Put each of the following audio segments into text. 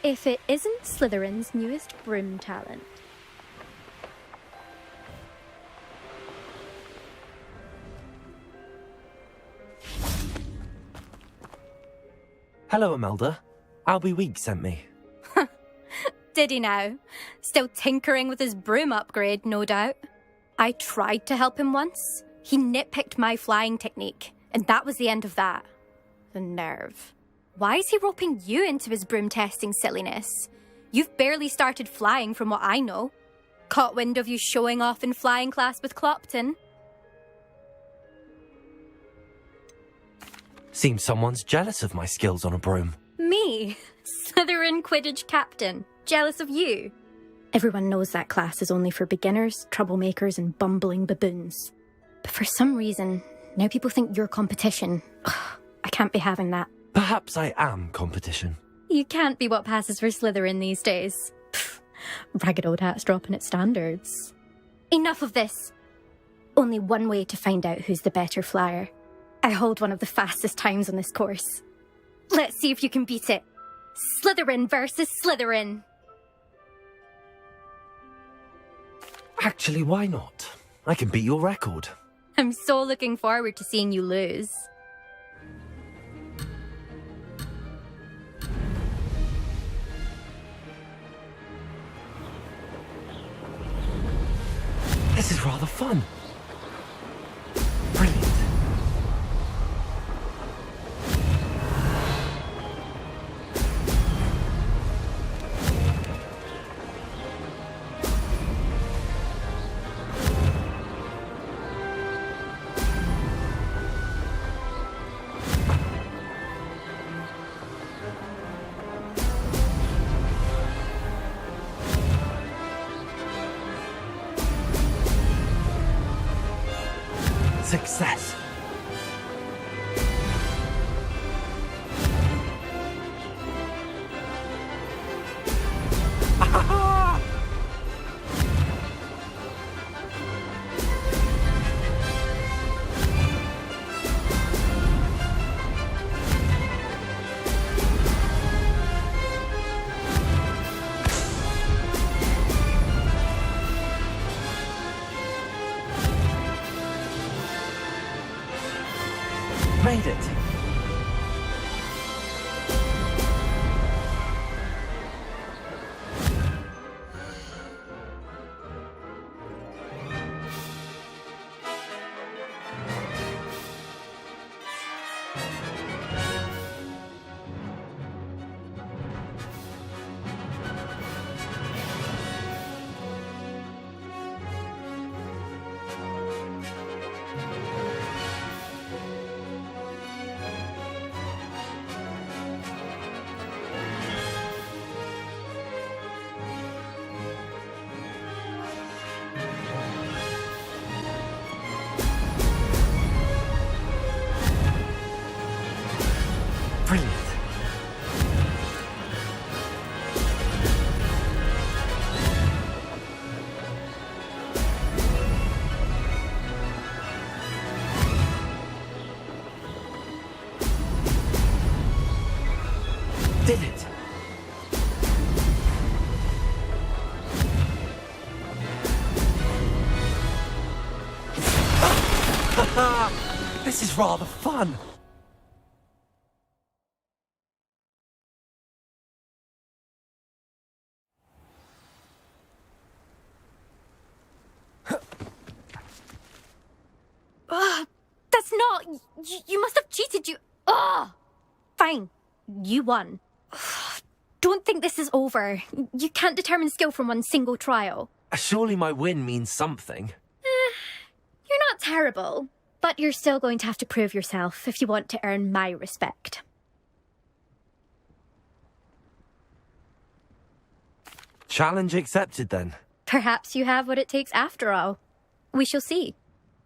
If it isn't Slytherin's newest broom talent. Hello, Imelda. Albie Weeks sent me. Did he now? Still tinkering with his broom upgrade, no doubt. I tried to help him once. He nitpicked my flying technique, and that was the end of that. The nerve. Why is he roping you into his broom testing silliness? You've barely started flying from what I know. Caught wind of you showing off in flying class with Clopton. Seems someone's jealous of my skills on a broom. Me? Slytherin Quidditch captain. Jealous of you? Everyone knows that class is only for beginners, troublemakers, and bumbling baboons. But for some reason, now people think you're competition. Ugh, I can't be having that. Perhaps I am competition. You can't be what passes for Slytherin these days. Pfft, ragged old hat's dropping its standards. Enough of this. Only one way to find out who's the better flyer. I hold one of the fastest times on this course. Let's see if you can beat it. Slytherin versus Slytherin. Actually, why not? I can beat your record. I'm so looking forward to seeing you lose. This is rather fun. Brilliant. Success. Made it. Brilliant. Did it. This is rather fun. That's not... You must have cheated, you... Ugh! Fine. You won. Don't think this is over. You can't determine skill from one single trial. Surely my win means something. You're not terrible, but you're still going to have to prove yourself if you want to earn my respect. Challenge accepted, then. Perhaps you have what it takes after all. We shall see.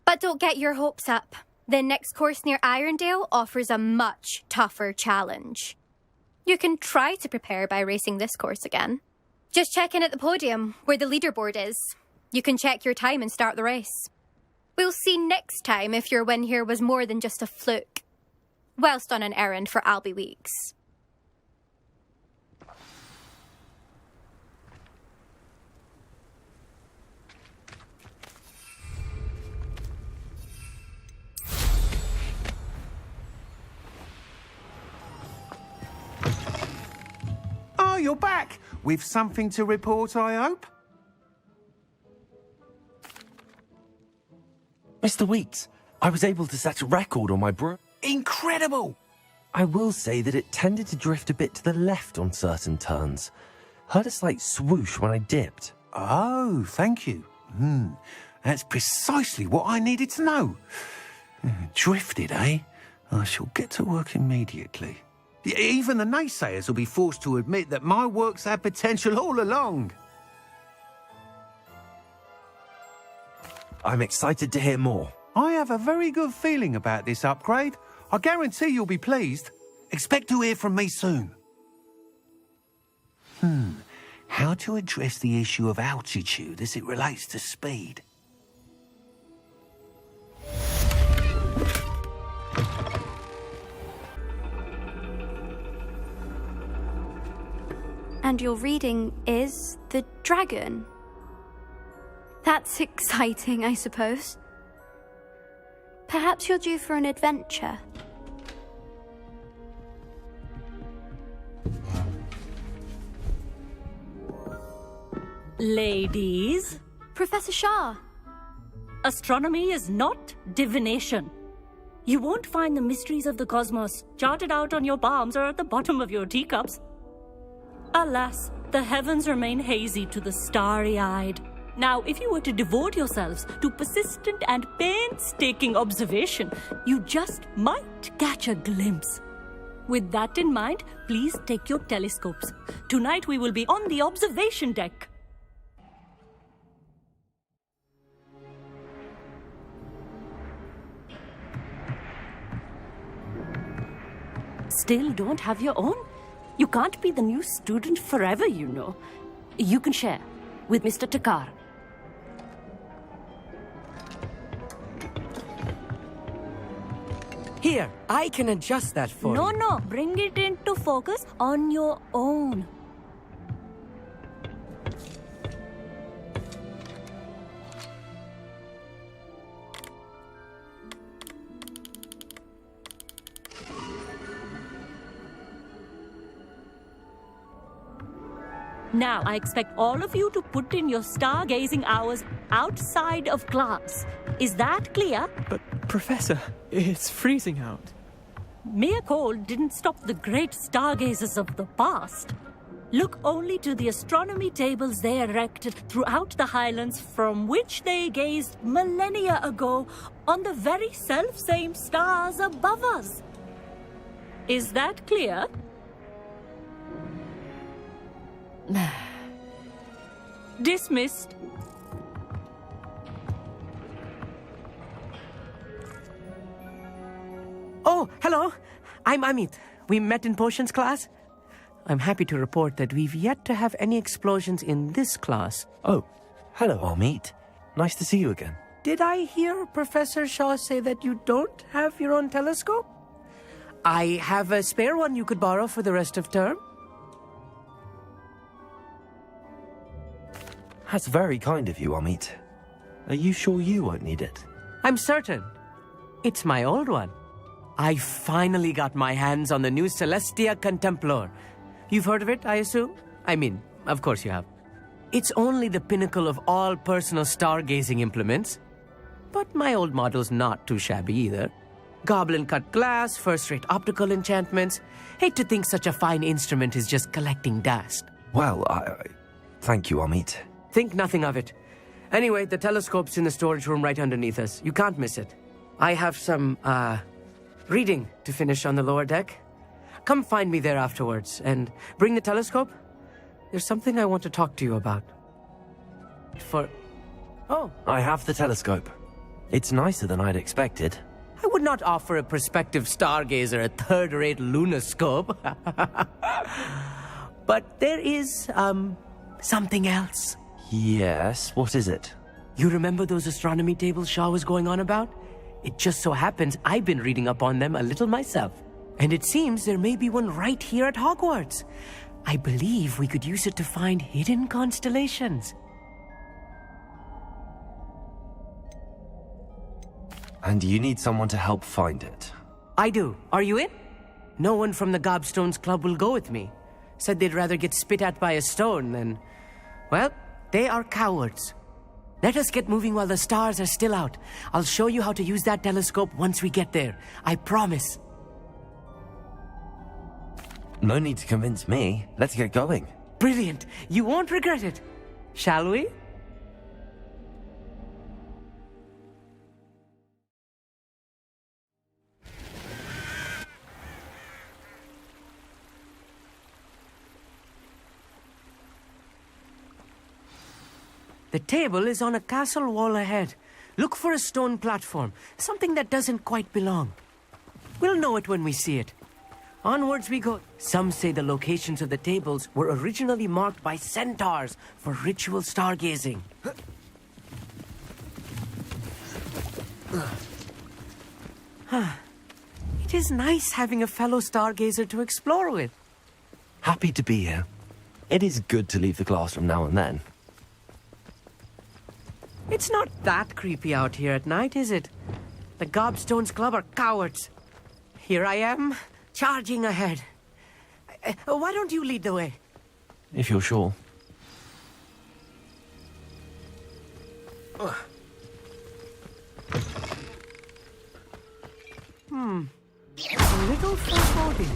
But don't get your hopes up. The next course near Irondale offers a much tougher challenge. You can try to prepare by racing this course again. Just check in at the podium, where the leaderboard is. You can check your time and start the race. We'll see next time if your win here was more than just a fluke. Whilst on an errand for Albie Weeks. you're back. With something to report, I hope? Mr. Weeks, I was able to set a record on my broom. Incredible! I will say that it tended to drift a bit to the left on certain turns. Heard a slight swoosh when I dipped. Oh, thank you. That's precisely what I needed to know. Drifted, eh? I shall get to work immediately. Even the naysayers will be forced to admit that my work's had potential all along. I'm excited to hear more. I have a very good feeling about this upgrade. I guarantee you'll be pleased. Expect to hear from me soon. How to address the issue of altitude as it relates to speed? And your reading is the dragon. That's exciting, I suppose. Perhaps you're due for an adventure. Ladies, Professor Shah. astronomy is not divination. You won't find the mysteries of the cosmos charted out on your palms or at the bottom of your teacups. Alas, the heavens remain hazy to the starry-eyed. Now, if you were to devote yourselves to persistent and painstaking observation, you just might catch a glimpse. With that in mind, please take your telescopes. Tonight we will be on the observation deck. Still don't have your own? You can't be the new student forever, you know. You can share with Mr. Takar. Here, I can adjust that for you. No, bring it into focus on your own. Now, I expect all of you to put in your stargazing hours outside of class. Is that clear? But, Professor, it's freezing out. Mere cold didn't stop the great stargazers of the past. Look only to the astronomy tables they erected throughout the highlands from which they gazed millennia ago on the very self-same stars above us. Is that clear? Dismissed. Oh, hello. I'm Amit. We met in potions class. I'm happy to report that we've yet to have any explosions in this class. Oh, hello, Amit. Nice to see you again. Did I hear Professor Shaw say that you don't have your own telescope? I have a spare one you could borrow for the rest of term. That's very kind of you, Amit. Are you sure you won't need it? I'm certain. It's my old one. I finally got my hands on the new Celestia Contemplar. You've heard of it, I assume? I mean, of course you have. It's only the pinnacle of all personal stargazing implements. But my old model's not too shabby either. Goblin-cut glass, first-rate optical enchantments. Hate to think such a fine instrument is just collecting dust. Well, thank you, Amit. Think nothing of it. Anyway, the telescope's in the storage room right underneath us. You can't miss it. I have some, reading to finish on the lower deck. Come find me there afterwards, and bring the telescope. There's something I want to talk to you about. Oh. I have the telescope. It's nicer than I'd expected. I would not offer a prospective stargazer a third-rate lunoscope. But there is, something else. Yes, what is it? You remember those astronomy tables Shaw was going on about? It just so happens I've been reading up on them a little myself. And it seems there may be one right here at Hogwarts. I believe we could use it to find hidden constellations. And you need someone to help find it. I do. Are you in? No one from the Gobstones Club will go with me. said they'd rather get spit at by a stone than... Well, they are cowards. Let us get moving while the stars are still out. I'll show you how to use that telescope once we get there. I promise. No need to convince me. Let's get going. Brilliant. You won't regret it. Shall we? The table is on a castle wall ahead. Look for a stone platform, something that doesn't quite belong. We'll know it when we see it. Onwards we go. Some say the locations of the tables were originally marked by centaurs for ritual stargazing. It is nice having a fellow stargazer to explore with. Happy to be here. It is good to leave the classroom now and then. It's not that creepy out here at night, is it? The Gobstones Club are cowards. Here I am, charging ahead. Why don't you lead the way? If you're sure. A little foreboding.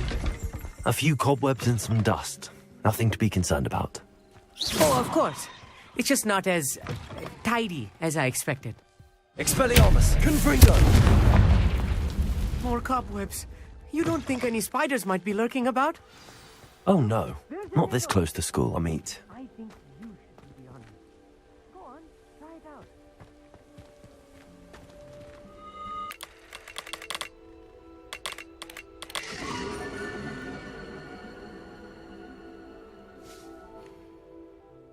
A few cobwebs and some dust. Nothing to be concerned about. Oh, of course. It's just not as tidy as I expected. Expelliarmus, Confringo! More cobwebs. You don't think any spiders might be lurking about? Oh no, not this close to school, I mean. I think you should be honest. Go on, try it out.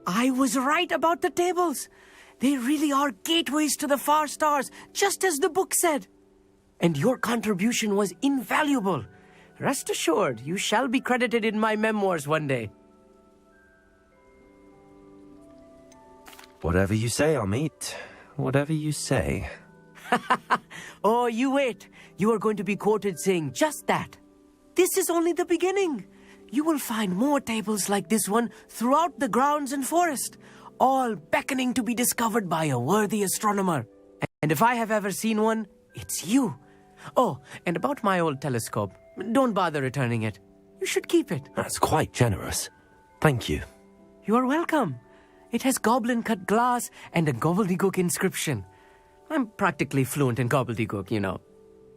I was right about the tables. They really are gateways to the far stars, just as the book said. And your contribution was invaluable. Rest assured, you shall be credited in my memoirs one day. Whatever you say, Amit. Whatever you say. Oh, you wait. You are going to be quoted saying just that. This is only the beginning. You will find more tables like this one throughout the grounds and forest, all beckoning to be discovered by a worthy astronomer. And if I have ever seen one, it's you. Oh, and about my old telescope, don't bother returning it. You should keep it. That's quite generous. Thank you. You are welcome. It has goblin-cut glass and a gobbledygook inscription. I'm practically fluent in gobbledygook, you know.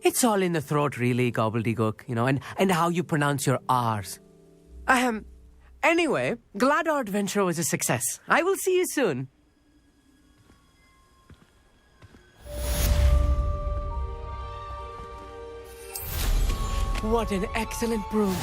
It's all in the throat, really, gobbledygook, you know, and how you pronounce your R's. Anyway, glad our adventure was a success. I will see you soon. What an excellent broom.